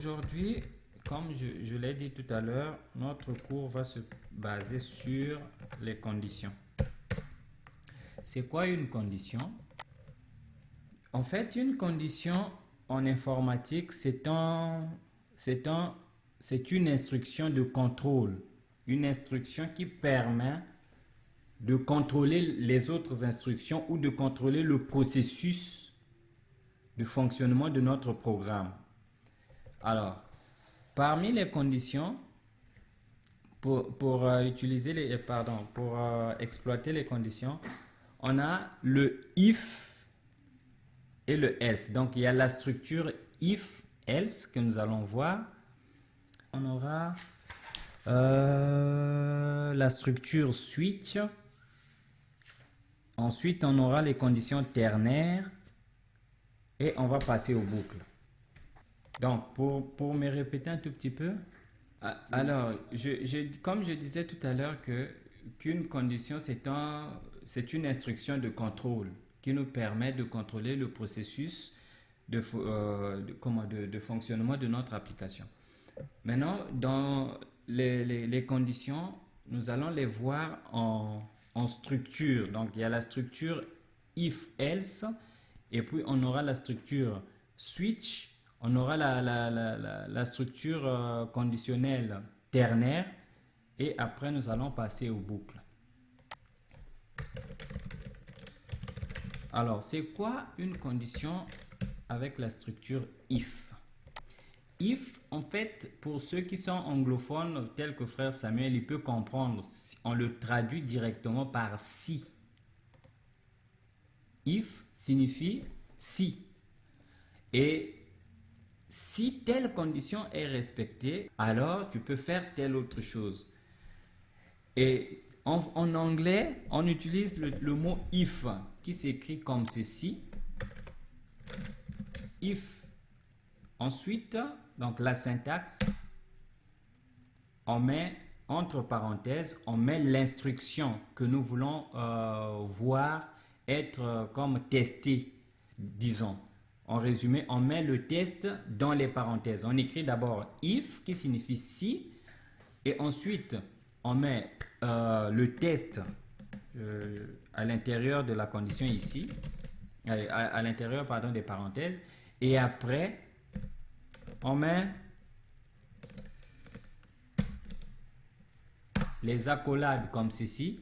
Aujourd'hui, comme je l'ai dit tout à l'heure, notre cours va se baser sur les conditions. C'est quoi une condition? En fait, une condition en informatique, c'est une instruction de contrôle. Une instruction qui permet de contrôler les autres instructions ou de contrôler le processus de fonctionnement de notre programme. Alors, parmi les conditions, pour exploiter les conditions, on a le if et le else. Donc, il y a la structure if, else que nous allons voir. On aura la structure switch. Ensuite, on aura les conditions ternaires et on va passer aux boucles. Donc, pour me répéter un tout petit peu, alors, comme je disais tout à l'heure qu'une condition, c'est une instruction de contrôle qui nous permet de contrôler le processus de fonctionnement de notre application. Maintenant, dans les conditions, nous allons les voir en structure. Donc, il y a la structure if-else, et puis on aura la structure switch, on aura la structure conditionnelle ternaire, et après nous allons passer aux boucles. Alors, c'est quoi une condition avec la structure if? If, en fait, pour ceux qui sont anglophones, tels que frère Samuel, il peut comprendre. On le traduit directement par si. If signifie si. Et si telle condition est respectée, alors tu peux faire telle autre chose. Et en anglais, on utilise le mot if qui s'écrit comme ceci. If. Ensuite, donc la syntaxe, on met entre parenthèses, on met l'instruction que nous voulons voir être comme testée, disons. En résumé, on met le test dans les parenthèses. On écrit d'abord if qui signifie si, et ensuite on met le test à l'intérieur de la condition ici, à l'intérieur pardon des parenthèses, et après on met les accolades comme ceci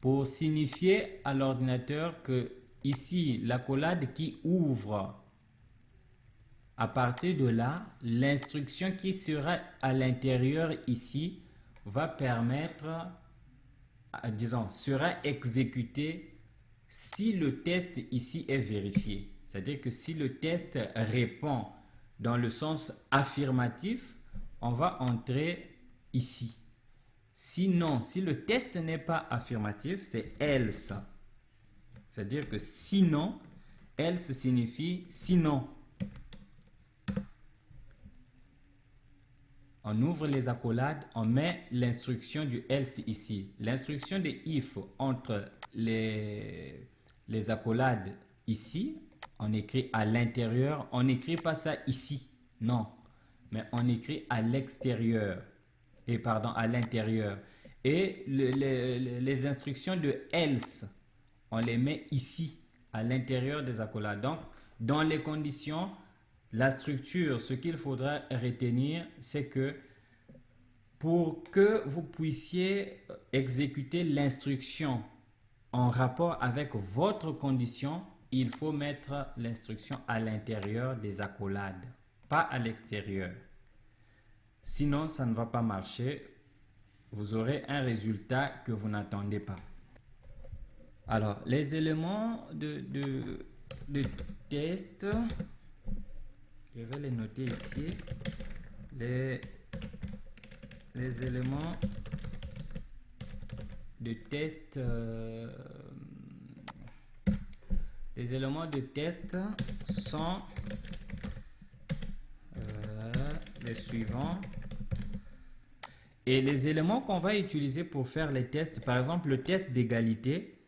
pour signifier à l'ordinateur que ici l'accolade qui ouvre. À partir de là, l'instruction qui sera à l'intérieur ici va permettre, disons, sera exécutée si le test ici est vérifié. C'est-à-dire que si le test répond dans le sens affirmatif, on va entrer ici. Sinon, si le test n'est pas affirmatif, c'est else. C'est-à-dire que sinon, else signifie sinon. On ouvre les accolades, on met l'instruction du else ici. L'instruction de if entre les accolades ici, on écrit à l'intérieur. On n'écrit pas ça ici, non. Mais on écrit à l'extérieur. À l'intérieur. Et les instructions de else, on les met ici, à l'intérieur des accolades. Donc, dans les conditions, la structure, ce qu'il faudra retenir, c'est que pour que vous puissiez exécuter l'instruction en rapport avec votre condition, il faut mettre l'instruction à l'intérieur des accolades, pas à l'extérieur. Sinon, ça ne va pas marcher. Vous aurez un résultat que vous n'attendez pas. Alors, les éléments de test, je vais les noter ici. Les éléments de test, les éléments de test sont les suivants. Et les éléments qu'on va utiliser pour faire les tests, par exemple le test d'égalité,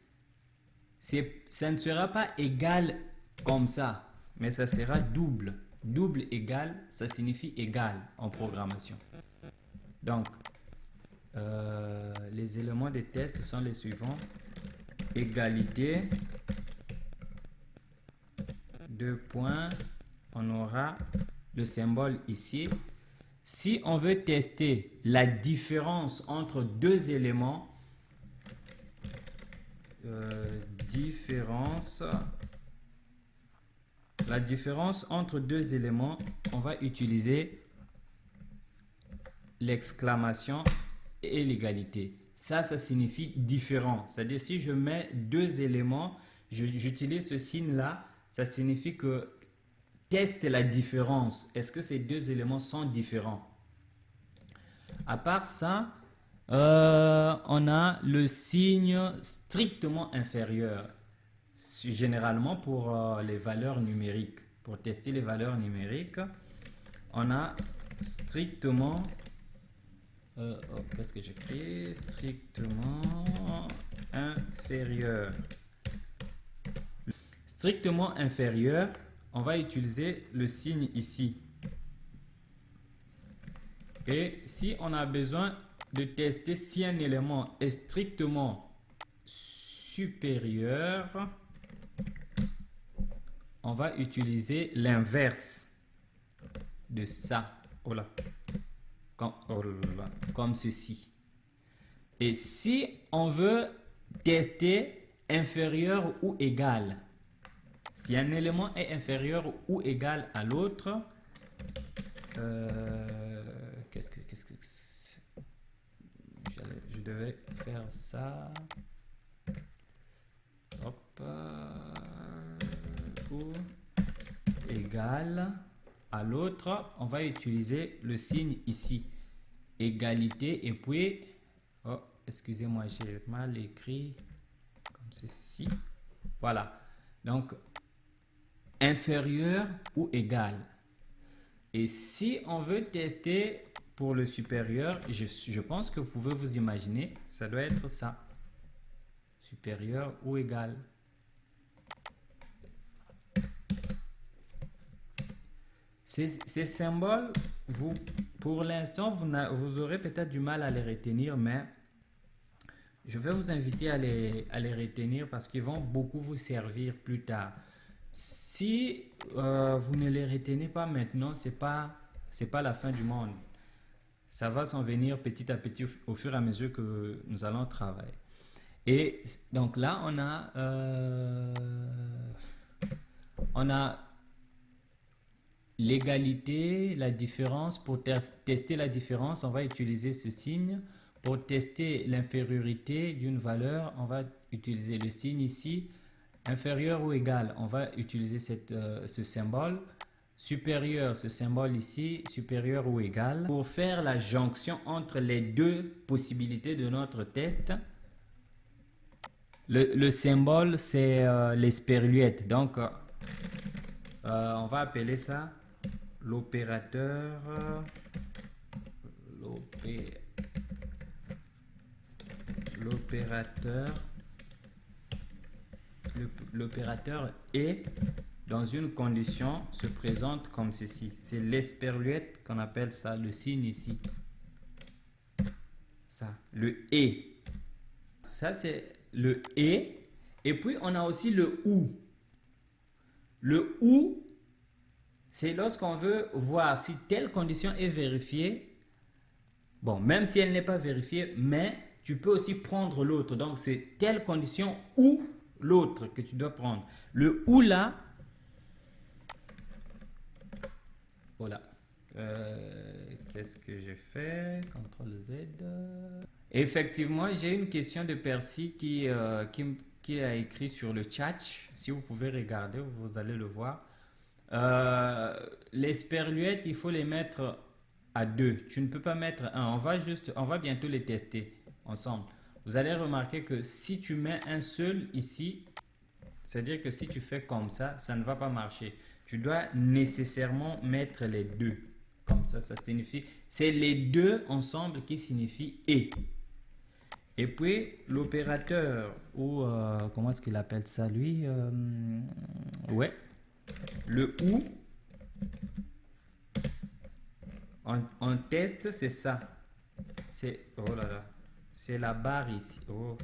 ça ne sera pas égal comme ça, mais ça sera double. Double égal, ça signifie égal en programmation. Donc, les éléments des tests sont les suivants. Égalité, 2 points, on aura le symbole ici. Si on veut tester la différence entre deux éléments, la différence entre deux éléments, on va utiliser l'exclamation et l'égalité. Ça signifie différent. C'est-à-dire si je mets deux éléments, j'utilise ce signe-là, ça signifie que teste la différence. Est-ce que ces deux éléments sont différents? À part ça, on a le signe strictement inférieur. Généralement pour les valeurs numériques. Pour tester les valeurs numériques, on a strictement... qu'est-ce que j'écris? Strictement inférieur. Strictement inférieur, on va utiliser le signe ici. Et si on a besoin de tester si un élément est strictement supérieur, on va utiliser l'inverse de ça. Oh là. Comme ceci. Et si on veut tester inférieur ou égal, si un élément est inférieur ou égal à l'autre, je devais faire ça. Hop. Ou égal à l'autre, on va utiliser le signe ici. Égalité et puis, oh, excusez-moi, j'ai mal écrit comme ceci. Voilà. Donc, inférieur ou égal. Et si on veut tester pour le supérieur, je pense que vous pouvez vous imaginer, ça doit être ça. Supérieur ou égal. Ces symboles, pour l'instant, vous aurez peut-être du mal à les retenir, mais je vais vous inviter à les retenir parce qu'ils vont beaucoup vous servir plus tard. Si vous ne les retenez pas maintenant, c'est pas la fin du monde. Ça va s'en venir petit à petit au fur et à mesure que nous allons travailler. Et donc là, on a l'égalité, la différence. Pour tester la différence, on va utiliser ce signe. Pour tester l'infériorité d'une valeur, on va utiliser le signe ici. Inférieur ou égal, on va utiliser ce symbole. Supérieur, ce symbole ici, supérieur ou égal. Pour faire la jonction entre les deux possibilités de notre test, le symbole, c'est l'esperluette. Donc, on va appeler ça l'opérateur et dans une condition se présente comme ceci. C'est l'esperluette qu'on appelle ça, le signe ici. Ça, le et. Ça, c'est le et. Et puis, on a aussi le ou. Le ou, c'est lorsqu'on veut voir si telle condition est vérifiée. Bon, même si elle n'est pas vérifiée, mais tu peux aussi prendre l'autre. Donc, c'est telle condition ou l'autre que tu dois prendre. Le ou là, voilà. Qu'est-ce que j'ai fait? CTRL Z. Effectivement, j'ai une question de Percy qui a écrit sur le chat. Si vous pouvez regarder, vous allez le voir. Les sperluettes, il faut les mettre à 2. Tu ne peux pas mettre un. On va bientôt les tester ensemble. Vous allez remarquer que si tu mets un seul ici, c'est-à-dire que si tu fais comme ça ne va pas marcher. Tu dois nécessairement mettre les deux. Comme ça signifie... C'est les deux ensemble qui signifient et. Et puis, l'opérateur, ou comment est-ce qu'il appelle ça lui? Ouais. Le ou, On teste, c'est ça. C'est, oh là là, c'est la barre ici. Oh,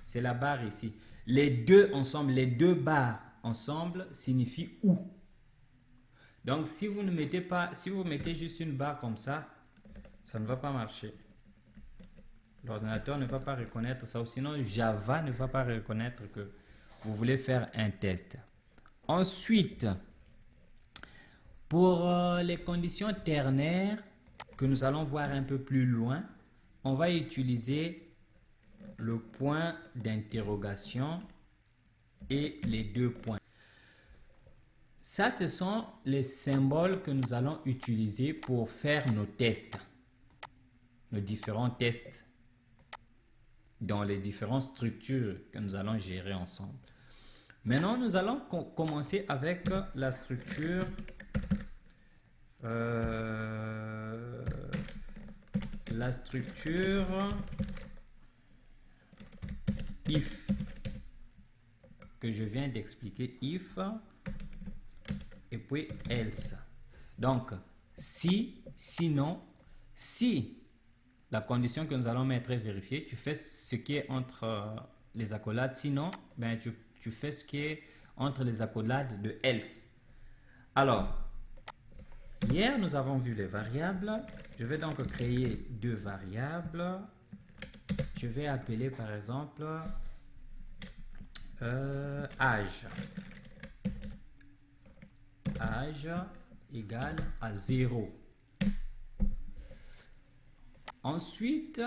c'est la barre ici. Les deux ensemble, les deux barres ensemble signifient ou. Donc, si vous ne mettez pas, si vous mettez juste une barre comme ça ne va pas marcher. L'ordinateur ne va pas reconnaître ça, ou sinon Java ne va pas reconnaître que vous voulez faire un test. Ensuite, pour les conditions ternaires que nous allons voir un peu plus loin, on va utiliser le point d'interrogation et les deux points. Ça, ce sont les symboles que nous allons utiliser pour faire nos tests, nos différents tests dans les différentes structures que nous allons gérer ensemble. Maintenant, nous allons commencer avec la structure if que je viens d'expliquer, if et puis else. Donc, si, sinon, si la condition que nous allons mettre est vérifiée, tu fais ce qui est entre les accolades. Sinon, ben, tu fais ce qui est entre les accolades de else. Alors, hier, nous avons vu les variables. Je vais donc créer deux variables. Je vais appeler par exemple âge. Âge égale à 0. Ensuite,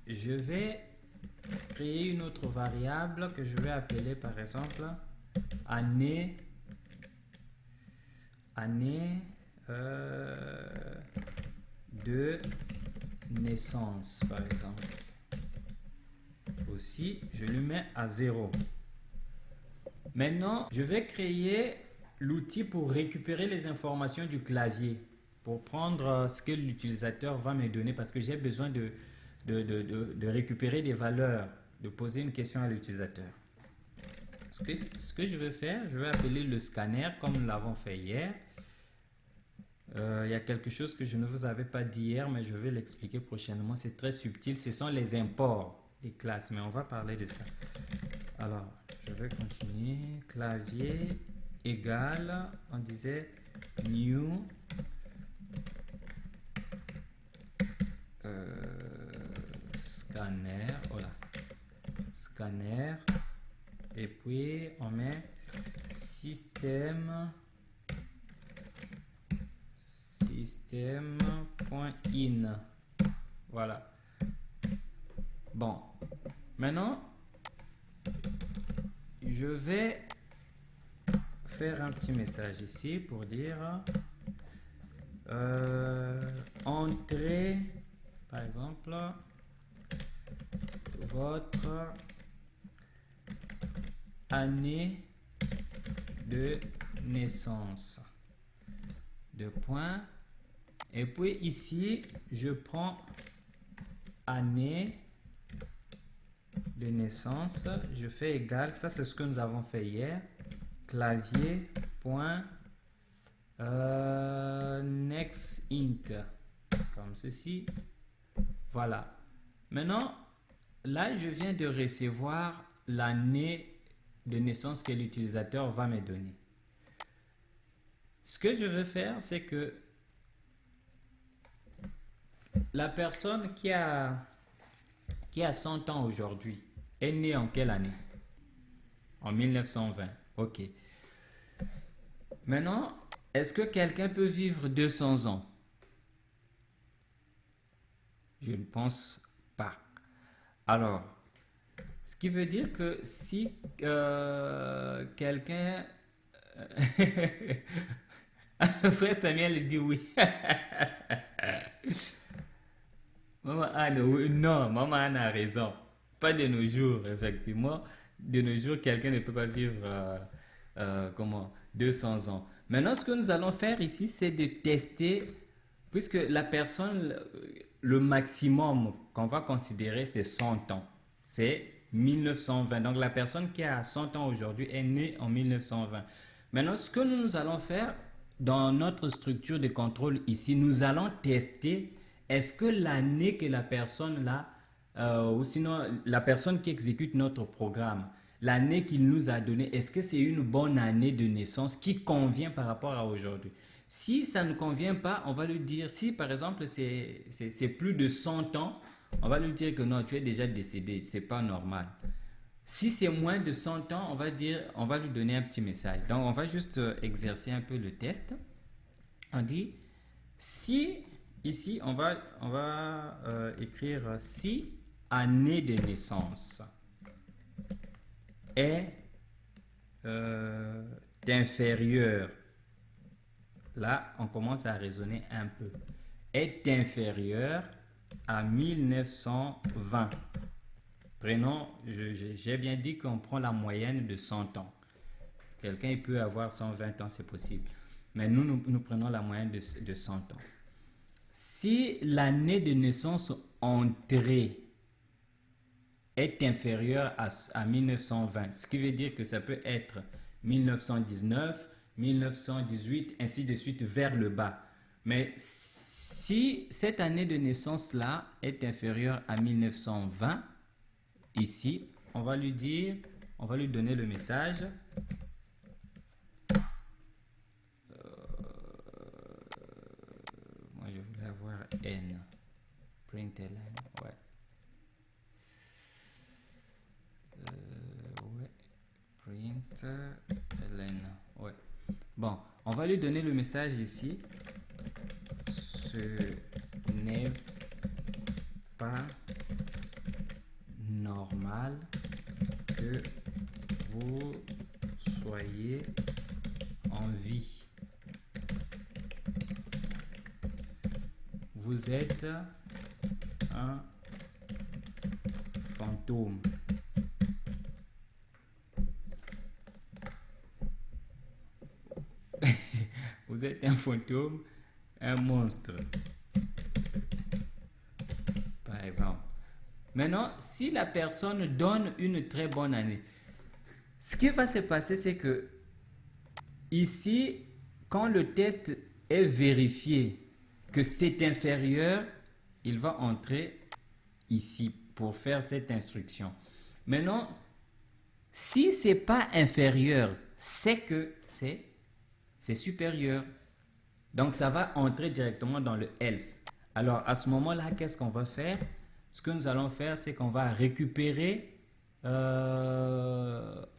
je vais créer une autre variable que je vais appeler par exemple année de naissance par exemple. Aussi, je lui mets à 0. Maintenant, je vais créer l'outil pour récupérer les informations du clavier, pour prendre ce que l'utilisateur va me donner, parce que j'ai besoin de récupérer des valeurs, de poser une question à l'utilisateur. Ce que je vais faire, je vais appeler le scanner comme nous l'avons fait hier. Il y a quelque chose que je ne vous avais pas dit hier, mais je vais l'expliquer prochainement. C'est très subtil, ce sont les imports des classes, mais on va parler de ça. Alors, je vais continuer. Clavier égale, on disait new scanner, voilà, scanner, et puis on met système.in. Voilà. Bon, maintenant je vais faire un petit message ici pour dire entrez par exemple votre année de naissance, deux points, et puis ici je prends année de naissance, je fais égal, ça c'est ce que nous avons fait hier, clavier point next int, comme ceci. Voilà. Maintenant, là je viens de recevoir l'année de naissance que l'utilisateur va me donner. Ce que je veux faire, c'est que la personne qui a 100 ans aujourd'hui est née en quelle année? En 1920. Ok. Maintenant, est-ce que quelqu'un peut vivre 200 ans? Je ne pense pas. Alors, ce qui veut dire que si quelqu'un... Frère Samuel dit oui. Maman Anne, oui, non, Maman Anne a raison. Pas de nos jours, effectivement. De nos jours, quelqu'un ne peut pas vivre 200 ans. Maintenant, ce que nous allons faire ici, c'est de tester, puisque la personne, le maximum qu'on va considérer, c'est 100 ans. C'est 1920. Donc, la personne qui a 100 ans aujourd'hui est née en 1920. Maintenant, ce que nous allons faire dans notre structure de contrôle ici, nous allons tester est-ce que l'année que la personne là, ou sinon la personne qui exécute notre programme, l'année qu'il nous a donnée, est-ce que c'est une bonne année de naissance qui convient par rapport à aujourd'hui? Si ça ne convient pas, on va lui dire, si par exemple c'est plus de 100 ans, on va lui dire que non, tu es déjà décédé, c'est pas normal. Si c'est moins de 100 ans, on va lui donner un petit message. Donc, on va juste exercer un peu le test. On dit, si, ici, on va écrire si année de naissance est inférieure. Là, on commence à raisonner un peu. Est inférieure à 1920. Prenons, j'ai bien dit qu'on prend la moyenne de 100 ans. Quelqu'un il peut avoir 120 ans, c'est possible. Mais nous prenons la moyenne de 100 ans. Si l'année de naissance entrée est inférieure à 1920, ce qui veut dire que ça peut être 1919, 1918, ainsi de suite vers le bas. Mais si cette année de naissance-là est inférieure à 1920, ici, on va lui donner le message. Moi, je voulais avoir N. Print N, ouais. Ouais. Print Ln, ouais. Bon, on va lui donner le message ici. Ce n'est pas normal que vous soyez en vie. Vous êtes un fantôme. Vous êtes un fantôme, un monstre. Par exemple. Maintenant, si la personne donne une très bonne année, ce qui va se passer, c'est que ici, quand le test est vérifié que c'est inférieur, il va entrer ici pour faire cette instruction. Maintenant, si c'est pas inférieur, c'est que c'est supérieur. Donc ça va entrer directement dans le else. Alors à ce moment-là, qu'est-ce qu'on va faire? Ce que nous allons faire, c'est qu'on va récupérer âge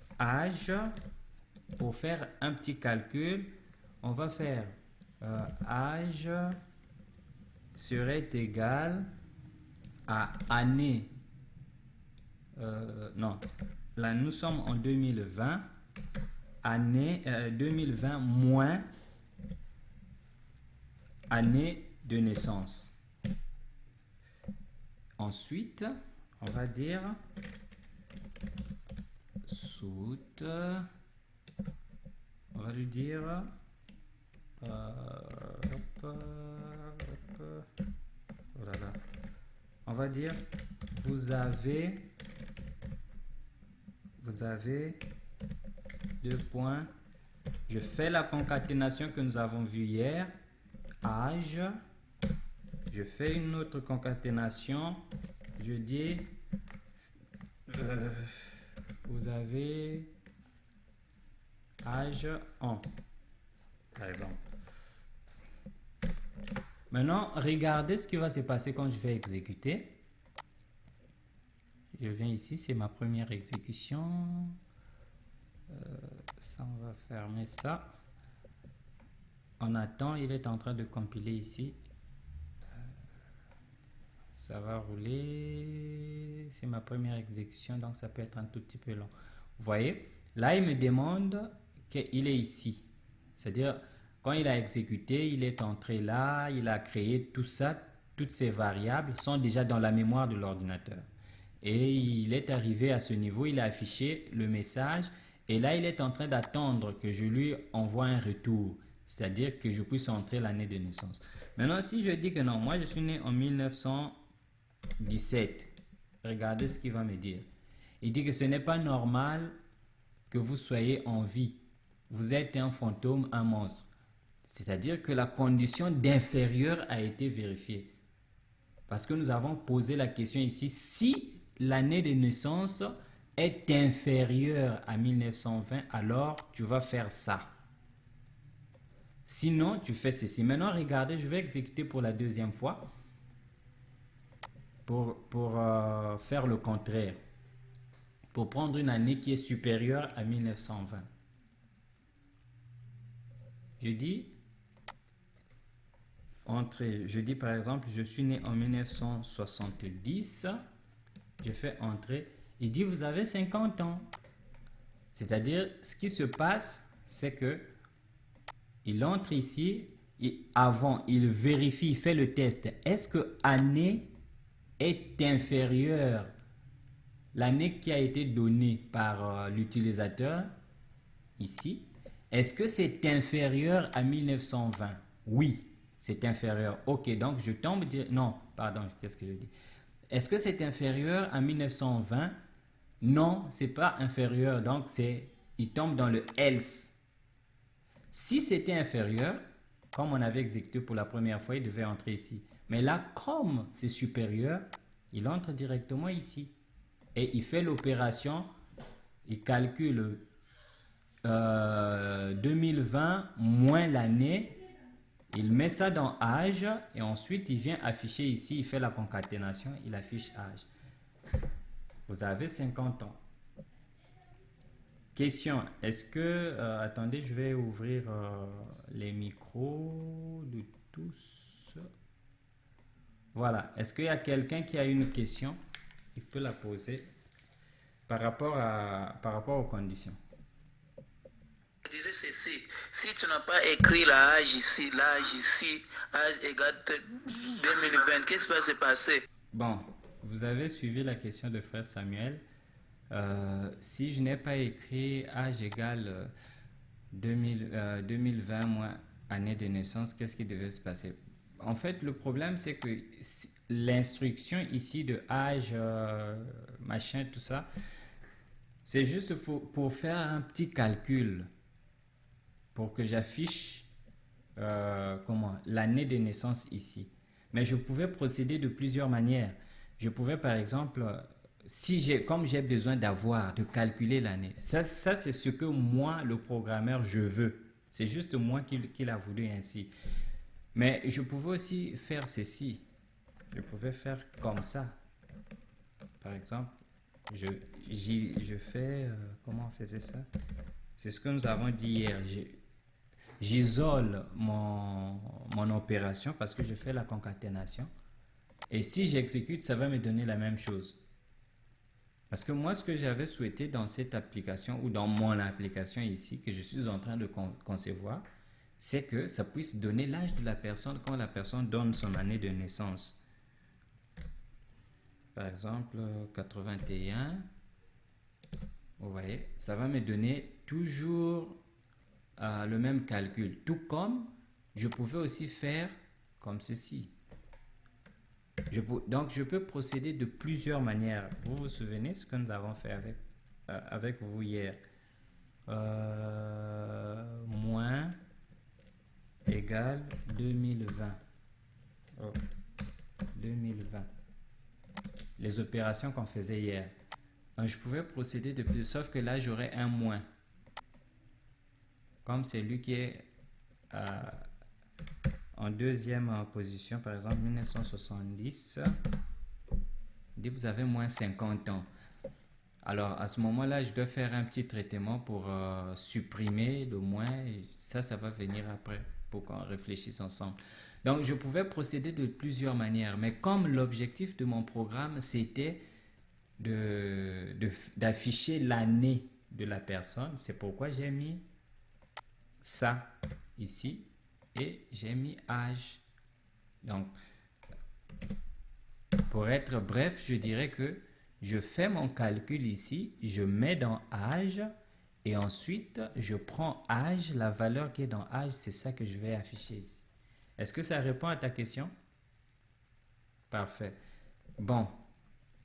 pour faire un petit calcul. On va faire âge serait égal à année. Non, là nous sommes en 2020. Année 2020 moins année de naissance. Ensuite, on va dire soute. On va lui dire oh là là. On va dire vous avez 2 points. Je fais la concaténation que nous avons vue hier. Âge. Je fais une autre concaténation. Je dis vous avez âge en, par exemple. Maintenant, regardez ce qui va se passer quand je vais exécuter. Je viens ici, c'est ma première exécution. Ça, on va fermer ça. On attend, il est en train de compiler ici. Ça va rouler. C'est ma première exécution, donc ça peut être un tout petit peu long. Vous voyez, là, il me demande qu'il est ici. C'est-à-dire, quand il a exécuté, il est entré là, il a créé tout ça, toutes ces variables sont déjà dans la mémoire de l'ordinateur. Et il est arrivé à ce niveau, il a affiché le message. Et là, il est en train d'attendre que je lui envoie un retour. C'est-à-dire que je puisse entrer l'année de naissance. Maintenant, si je dis que non, moi je suis né en 1917, regardez ce qu'il va me dire. Il dit que ce n'est pas normal que vous soyez en vie. vous êtes un fantôme, un monstre. C'est-à-dire que la condition d'inférieur a été vérifiée. Parce que nous avons posé la question ici, si l'année de naissance est inférieure à 1920, alors tu vas faire ça. Sinon, tu fais ceci. Maintenant, regardez, je vais exécuter pour la deuxième fois pour faire le contraire. Pour prendre une année qui est supérieure à 1920. Je dis, je dis par exemple, je suis né en 1970. Je fais entrer. Il dit, vous avez 50 ans. C'est-à-dire, ce qui se passe, c'est que il entre ici, et avant, il vérifie, il fait le test. Est-ce que année est inférieure, l'année qui a été donnée par l'utilisateur, ici, est-ce que c'est inférieur à 1920? Oui, c'est inférieur. Ok, donc je tombe... Non, pardon, qu'est-ce que je dis? Est-ce que c'est inférieur à 1920? Non, c'est pas inférieur, donc il tombe dans le else. Si c'était inférieur, comme on avait exécuté pour la première fois, il devait entrer ici. Mais là, comme c'est supérieur, il entre directement ici. Et il fait l'opération, il calcule 2020 moins l'année, il met ça dans âge et ensuite il vient afficher ici, il fait la concaténation, il affiche âge. Vous avez 50 ans. Question, est-ce que... attendez, je vais ouvrir les micros de tous. Voilà, est-ce qu'il y a quelqu'un qui a une question? Il peut la poser par rapport aux conditions. Je disais ceci, si tu n'as pas écrit l'âge ici, âge égale 2020, qu'est-ce qui va se passer? Bon, vous avez suivi la question de frère Samuel. Si je n'ai pas écrit âge égal 2020 moins année de naissance, qu'est-ce qui devait se passer? En fait, le problème, c'est que l'instruction ici de âge, machin, tout ça, c'est juste pour faire un petit calcul, pour que j'affiche l'année de naissance ici. Mais je pouvais procéder de plusieurs manières. Je pouvais par exemple, comme j'ai besoin de calculer l'année, ça c'est ce que moi, le programmeur, je veux. C'est juste moi qui l'a voulu ainsi. Mais je pouvais aussi faire ceci. Je pouvais faire comme ça. Par exemple, je fais... comment on faisait ça? C'est ce que nous avons dit hier. J'isole mon opération parce que je fais la concaténation. Et si j'exécute, ça va me donner la même chose. Parce que moi, ce que j'avais souhaité dans cette application ou dans mon application ici, que je suis en train de concevoir, c'est que ça puisse donner l'âge de la personne quand la personne donne son année de naissance. Par exemple, 81. Vous voyez, ça va me donner toujours le même calcul. Tout comme je pouvais aussi faire comme ceci. Donc, je peux procéder de plusieurs manières. Vous vous souvenez ce que nous avons fait avec vous hier? Moins égale 2020. Oh, 2020. Les opérations qu'on faisait hier. Donc, je pouvais procéder de plus, sauf que là, j'aurais un moins. Comme c'est lui qui est en deuxième position, par exemple 1970, dit vous avez moins 50 ans. Alors à ce moment-là, je dois faire un petit traitement pour supprimer le moins. Ça va venir après pour qu'on réfléchisse ensemble. Donc je pouvais procéder de plusieurs manières, mais comme l'objectif de mon programme, c'était d'afficher l'année de la personne, c'est pourquoi j'ai mis ça ici et j'ai mis âge. Donc, pour être bref, je dirais que je fais mon calcul ici, je mets dans âge et ensuite je prends âge, la valeur qui est dans âge, c'est ça que je vais afficher ici. Est-ce que ça répond à ta question? Parfait. Bon,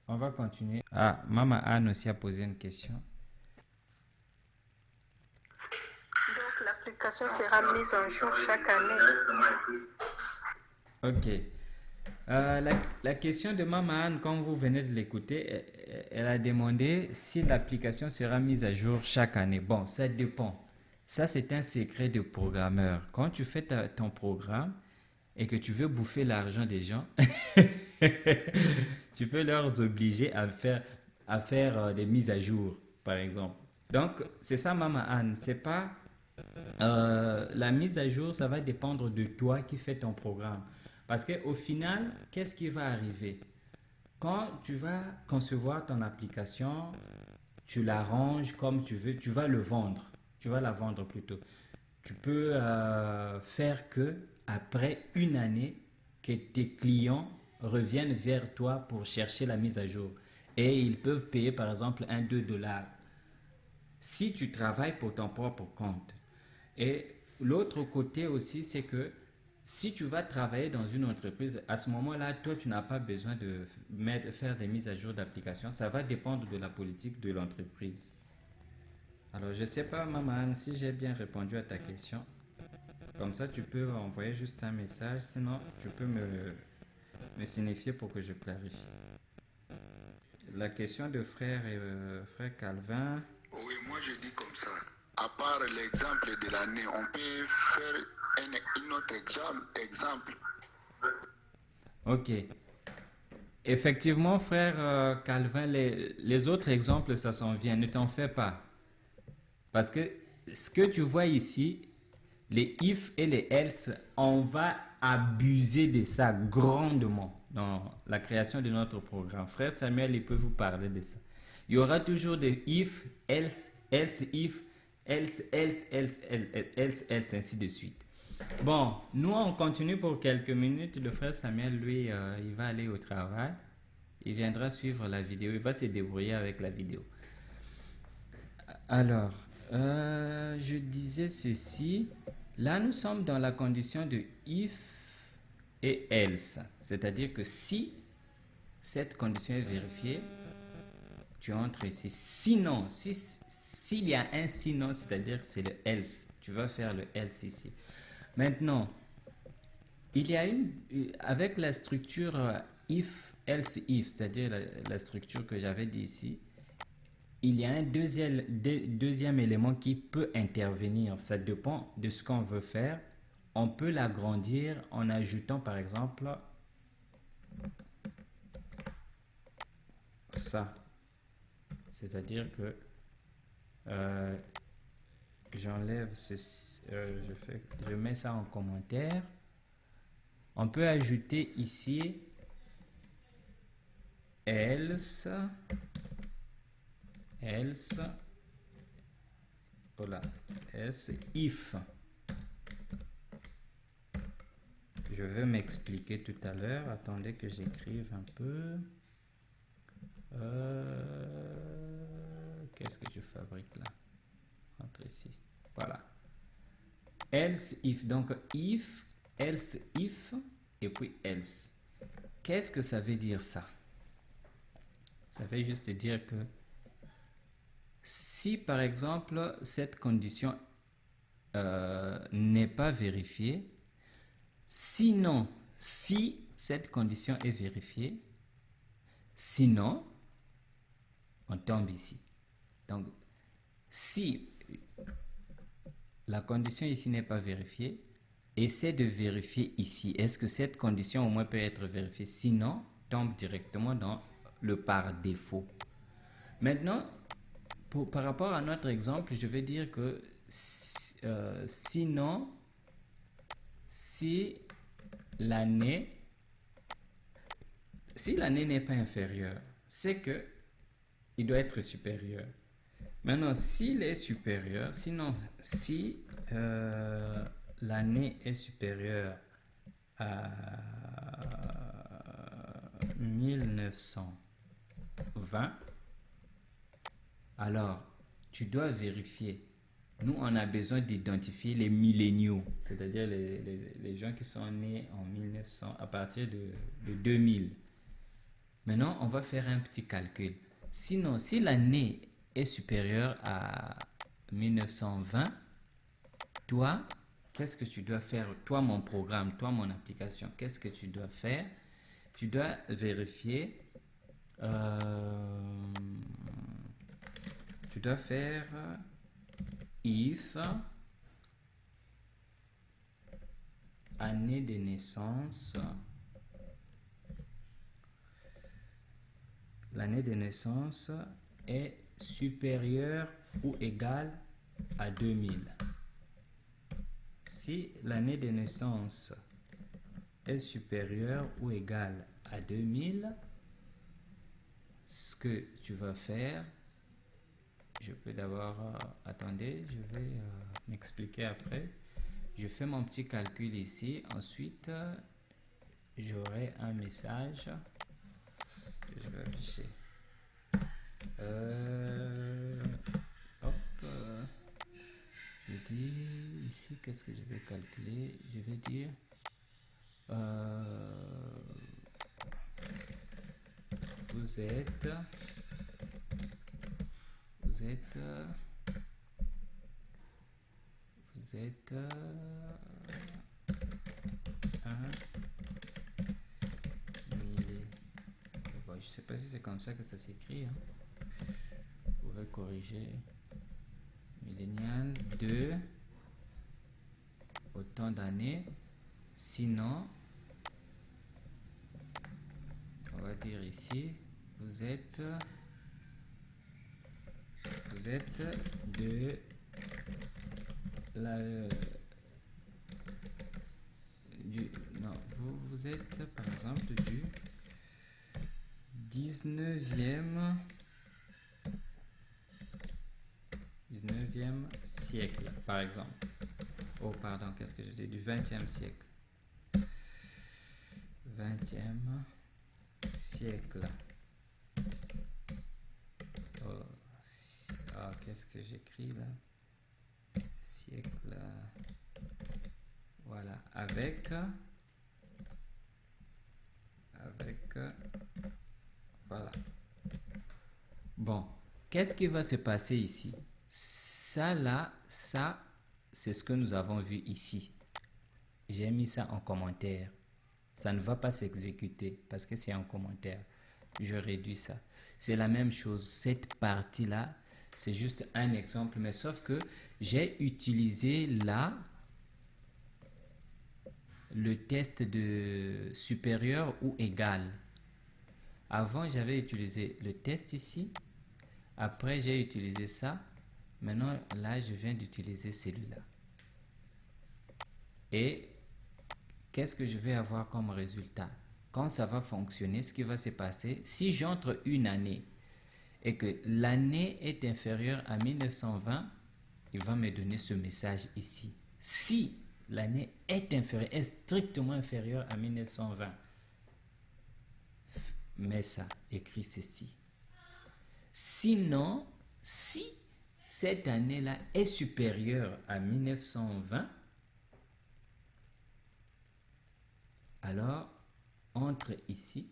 on va continuer. Ah, Maman Anne aussi a posé une question. l'application sera mise en jour chaque année. Ok. La question de Maman Anne, quand vous venez de l'écouter, elle a demandé si l'application sera mise à jour chaque année. Bon, ça dépend. Ça, c'est un secret de programmeur. Quand tu fais ton programme et que tu veux bouffer l'argent des gens, tu peux leur obliger à faire des mises à jour, par exemple. Donc, c'est ça, Maman Anne. C'est pas la mise à jour, ça va dépendre de toi qui fais ton programme. Parce qu'au final, qu'est-ce qui va arriver? Quand tu vas concevoir ton application, tu l'arranges comme tu veux, tu vas le vendre. Tu vas la vendre plutôt. Tu peux faire que après une année, que tes clients reviennent vers toi pour chercher la mise à jour. Et ils peuvent payer par exemple 1-2 dollars si tu travailles pour ton propre compte. Et l'autre côté aussi, c'est que si tu vas travailler dans une entreprise, à ce moment-là, toi, tu n'as pas besoin de faire des mises à jour d'application. Ça va dépendre de la politique de l'entreprise. Alors, je ne sais pas, Maman, si j'ai bien répondu à ta question. Comme ça, tu peux envoyer juste un message. Sinon, tu peux me signifier pour que je clarifie. La question de frère Calvin. Oui, moi je dis comme ça. À part l'exemple de l'année, on peut faire un autre exemple. Ok. Effectivement, frère Calvin, les autres exemples, ça s'en vient. Ne t'en fais pas. Parce que ce que tu vois ici, les if et les else, on va abuser de ça grandement dans la création de notre programme. Frère Samuel, il peut vous parler de ça. Il y aura toujours des if, else, else if, else, ainsi de suite. Bon, nous on continue pour quelques minutes. Le frère Samuel, lui, il va aller au travail. Il viendra suivre la vidéo. Il va se débrouiller avec la vidéo. Alors, je disais ceci. Là, nous sommes dans la condition de if et else. C'est-à-dire que si cette condition est vérifiée, tu entres ici. Sinon, s'il y a un sinon, c'est-à-dire que c'est le else. Tu vas faire le else ici. Maintenant, il y a avec la structure if, else, if, c'est-à-dire la structure que j'avais dit ici, il y a un deuxième élément qui peut intervenir. Ça dépend de ce qu'on veut faire. On peut l'agrandir en ajoutant par exemple ça. C'est-à-dire que j'enlève ceci, je mets ça en commentaire. On peut ajouter ici else, voilà, else if. Je vais m'expliquer tout à l'heure. Attendez que j'écrive un peu. Qu'est-ce que je fabrique là? Entre ici. Voilà. Else if. Donc if, else if et puis else. Qu'est-ce que ça veut dire ça? Ça veut juste dire que si par exemple cette condition n'est pas vérifiée, sinon, si cette condition est vérifiée, sinon, on tombe ici. Donc, si la condition ici n'est pas vérifiée, essaie de vérifier ici. Est-ce que cette condition au moins peut être vérifiée? Sinon, tombe directement dans le par défaut. Maintenant, par rapport à notre exemple, je vais dire que sinon, si l'année n'est pas inférieure, c'est que il doit être supérieur. Maintenant, s'il est supérieur, sinon, si l'année est supérieure à 1920, alors tu dois vérifier. Nous, on a besoin d'identifier les milléniaux, c'est-à-dire les gens qui sont nés en 1900, à partir de 2000. Maintenant, on va faire un petit calcul. Sinon, si l'année est supérieure à 1920, toi, qu'est-ce que tu dois faire? Toi, mon programme, toi, mon application, qu'est-ce que tu dois faire? Tu dois vérifier. Tu dois faire if année de naissance. L'année de naissance est supérieure ou égale à 2000. Si l'année de naissance est supérieure ou égale à 2000, ce que tu vas faire, je peux d'abord, attendez, je vais m'expliquer après. Je fais mon petit calcul ici, ensuite j'aurai un message que je vais afficher. Hop, je dis ici, qu'est-ce que je vais calculer? Je vais dire vous êtes un millénial. Bon, je sais pas si c'est comme ça que ça s'écrit, hein. Vous pouvez corriger. Millénial de autant d'années. Sinon, on va dire ici, vous êtes de la vous êtes par exemple du 19e siècle, par exemple. Oh, pardon, qu'est-ce que je dis? Du 20e siècle. 20e siècle. Oh, qu'est-ce que j'écris là? Siècle. Voilà, avec voilà. Bon, qu'est-ce qui va se passer ici? Ça là, ça, c'est ce que nous avons vu ici. J'ai mis ça en commentaire. Ça ne va pas s'exécuter parce que c'est en commentaire. Je réduis ça. C'est la même chose. Cette partie-là, c'est juste un exemple, mais sauf que j'ai utilisé là le test de supérieur ou égal. Avant, j'avais utilisé le test ici. Après, j'ai utilisé ça. Maintenant, là, je viens d'utiliser celui-là. Et qu'est-ce que je vais avoir comme résultat? Quand ça va fonctionner, ce qui va se passer, si j'entre une année et que l'année est inférieure à 1920, il va me donner ce message ici. Si l'année est inférieure, est strictement inférieure à 1920, mets ça, écris ceci. Sinon, si cette année-là est supérieure à 1920, alors entre ici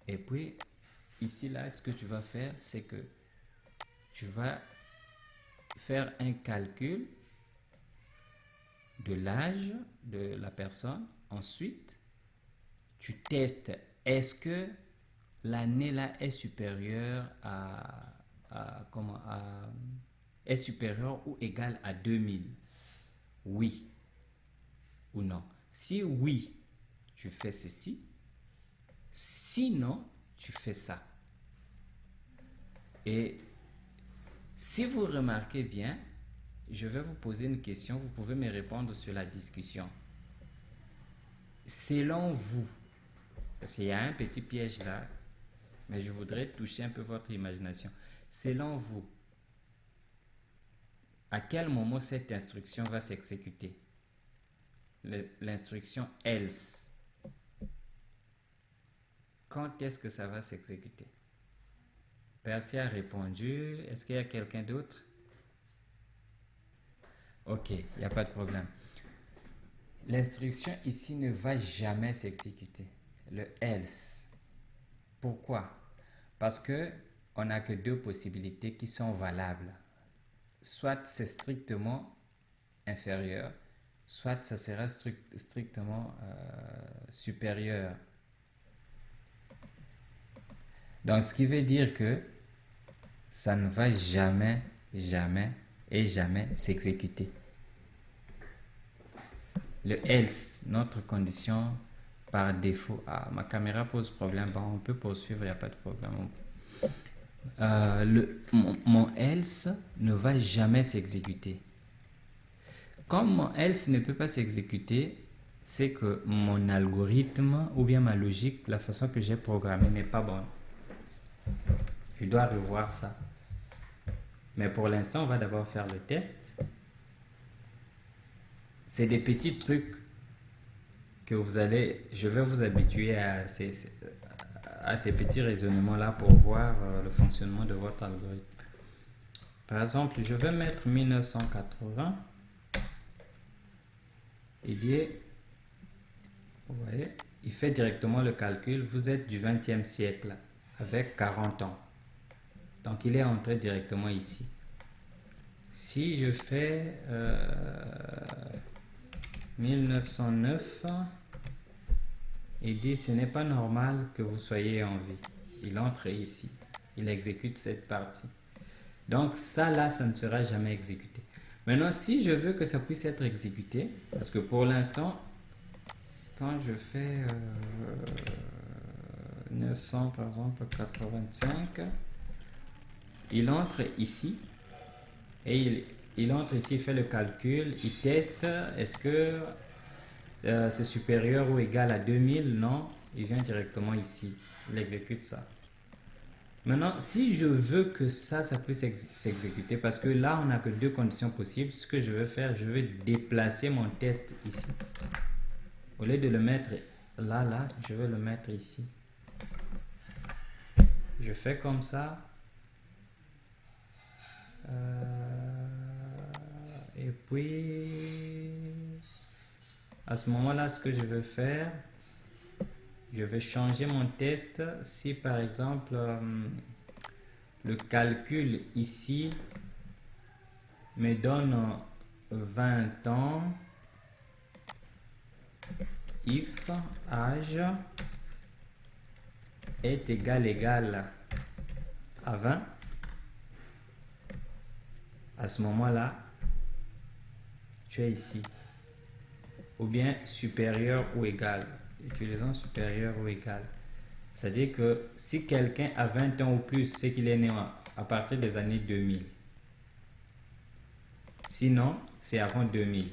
et puis ici là, ce que tu vas faire, c'est que tu vas faire un calcul de l'âge de la personne. Ensuite, tu testes, est-ce que l'année là est supérieure est supérieure ou égale à 2000? Oui ou non? Si oui, tu fais ceci. Sinon, tu fais ça. Et si vous remarquez bien, je vais vous poser une question, vous pouvez me répondre sur la discussion. Selon vous, parce qu'il y a un petit piège là, mais je voudrais toucher un peu votre imagination. Selon vous, à quel moment cette instruction va s'exécuter? L'instruction else. Quand est-ce que ça va s'exécuter? Percy a répondu. Est-ce qu'il y a quelqu'un d'autre? Ok, il n'y a pas de problème. L'instruction ici ne va jamais s'exécuter. Le else. Pourquoi? Parce que on n'a que deux possibilités qui sont valables. soit c'est strictement inférieur, soit ça sera strictement supérieur. Donc, ce qui veut dire que ça ne va jamais, jamais et jamais s'exécuter. Le else, notre condition par défaut. Ah, ma caméra pose problème. Bon, on peut poursuivre, il n'y a pas de problème. Mon else ne va jamais s'exécuter. Comme mon else ne peut pas s'exécuter, c'est que mon algorithme ou bien ma logique, la façon que j'ai programmé n'est pas bonne. Je dois revoir ça. Mais pour l'instant, on va d'abord faire le test. C'est des petits trucs que je vais vous habituer à ces petits raisonnements-là pour voir le fonctionnement de votre algorithme. Par exemple, je vais mettre 1980. Vous voyez, il fait directement le calcul. Vous êtes du 20e siècle avec 40 ans. Donc, il est entré directement ici. Si je fais 1909, il dit ce n'est pas normal que vous soyez en vie. Il entre ici. Il exécute cette partie. Donc, ça là, ça ne sera jamais exécuté. Maintenant, si je veux que ça puisse être exécuté, parce que pour l'instant, quand je fais 900 par exemple 85, il entre ici et il entre ici, il fait le calcul, il teste, est-ce que c'est supérieur ou égal à 2000? Non, il vient directement ici, il exécute ça. Maintenant, si je veux que ça puisse s'exécuter, parce que là, on n'a que deux conditions possibles, ce que je vais faire, je vais déplacer mon test ici. Au lieu de le mettre là, je vais le mettre ici. Je fais comme ça. Et puis, à ce moment-là, ce que je vais faire, je vais changer mon test. Si par exemple, le calcul ici me donne 20 ans, if âge est égal à 20, à ce moment-là, tu es ici. Ou bien supérieur ou égal. Utilisons supérieur ou égal. C'est-à-dire que si quelqu'un a 20 ans ou plus, c'est qu'il est né à partir des années 2000. Sinon, c'est avant 2000.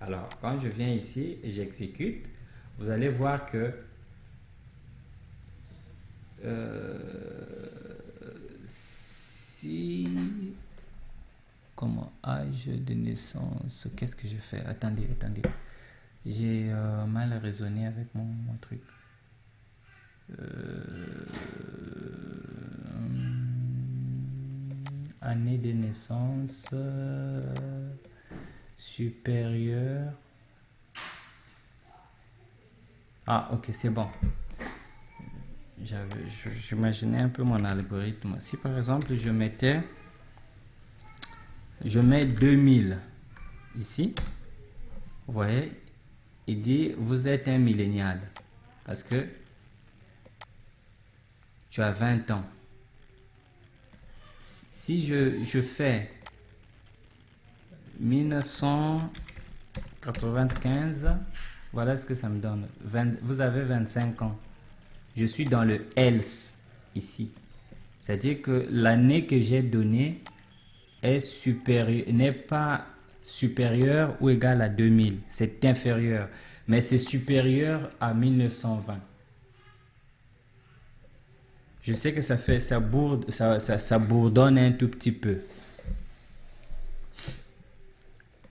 Alors, quand je viens ici et j'exécute, vous allez voir que comment âge de naissance, qu'est-ce que je fais? Attendez. J'ai mal raisonné avec mon truc. Année de naissance supérieure. Ah, ok, c'est bon. J'imaginais un peu mon algorithme. Si par exemple je mets 2000 ici, vous voyez, il dit vous êtes un millénial parce que tu as 20 ans. Si je fais 1995, voilà ce que ça me donne. Vous avez 25 ans. Je suis dans le else ici. C'est-à-dire que l'année que j'ai donnée n'est pas supérieure ou égale à 2000. C'est inférieur. Mais c'est supérieur à 1920. Je sais que ça bourdonne un tout petit peu.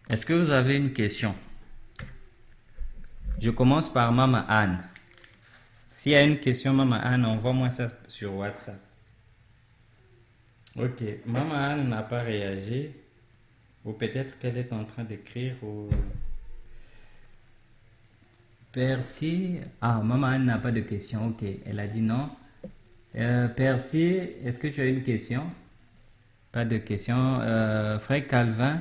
Est-ce que vous avez une question? Je commence par Maman Anne. S'il y a une question, Maman Anne, envoie-moi ça sur WhatsApp. Ok, Maman Anne n'a pas réagi. Ou peut-être qu'elle est en train d'écrire. Ou... Percy. Ah, Maman Anne n'a pas de question. Ok, elle a dit non. Percy, est-ce que tu as une question? Pas de questions. Frère Calvin.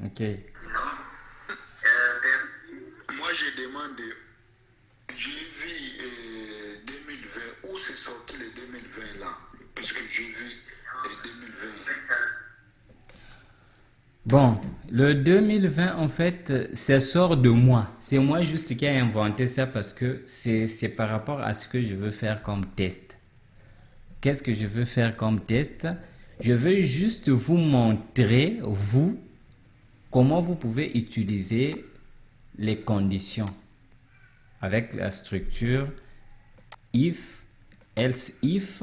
Ok. Moi, je demande, j'ai vu 2020, où c'est sorti le 2020 là? Puisque j'ai vu 2020. Bon, le 2020, en fait, ça sort de moi. C'est moi juste qui ai inventé ça parce que c'est par rapport à ce que je veux faire comme test. Qu'est-ce que je veux faire comme test? Je veux juste vous montrer, vous, comment vous pouvez utiliser les conditions avec la structure if, else if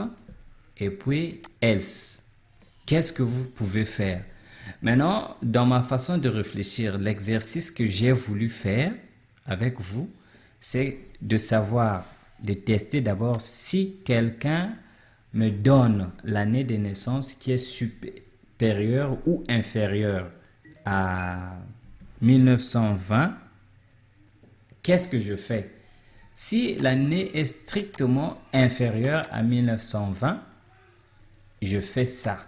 et puis else. Qu'est-ce que vous pouvez faire? Maintenant, dans ma façon de réfléchir, l'exercice que j'ai voulu faire avec vous, c'est de savoir, de tester d'abord si quelqu'un me donne l'année de naissance qui est supérieure ou inférieure à 1920, qu'est-ce que je fais? Si l'année est strictement inférieure à 1920, je fais ça.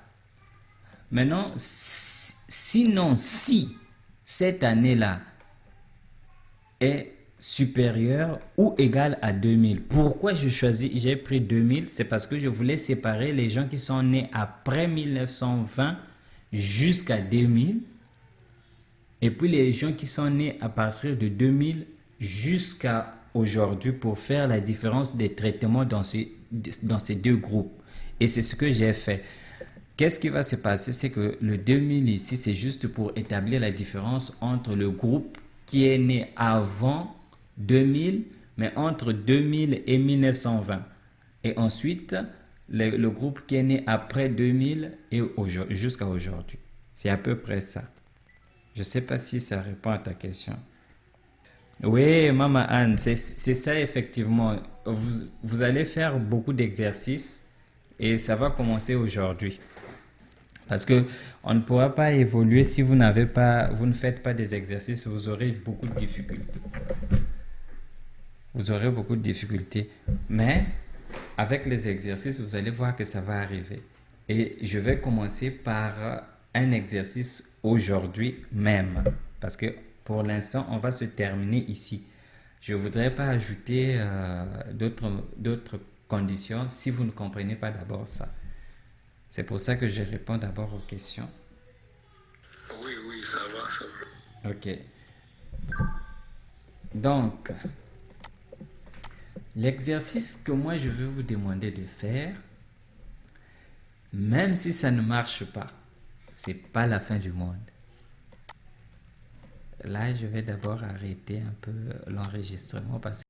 Maintenant, sinon, si cette année-là est supérieure ou égale à 2000, pourquoi j'ai pris 2000? C'est parce que je voulais séparer les gens qui sont nés après 1920 jusqu'à 2000 et puis les gens qui sont nés à partir de 2000 jusqu'à aujourd'hui pour faire la différence des traitements dans ces deux groupes. Et c'est ce que j'ai fait. Qu'est-ce qui va se passer? C'est que le 2000 ici, c'est juste pour établir la différence entre le groupe qui est né avant 2000, mais entre 2000 et 1920. Et ensuite, le groupe qui est né après 2000 et jusqu'à aujourd'hui. C'est à peu près ça. Je ne sais pas si ça répond à ta question. Oui, Maman Anne, c'est ça effectivement. Vous allez faire beaucoup d'exercices et ça va commencer aujourd'hui. Parce que on ne pourra pas évoluer si vous ne faites pas des exercices, vous aurez beaucoup de difficultés. Vous aurez beaucoup de difficultés. Mais avec les exercices, vous allez voir que ça va arriver. Et je vais commencer par un exercice aujourd'hui même. Parce que pour l'instant, on va se terminer ici. Je ne voudrais pas ajouter d'autres conditions si vous ne comprenez pas d'abord ça. C'est pour ça que je réponds d'abord aux questions. Oui, ça va. Ok. Donc, l'exercice que moi je veux vous demander de faire, même si ça ne marche pas, c'est pas la fin du monde. Là, je vais d'abord arrêter un peu l'enregistrement parce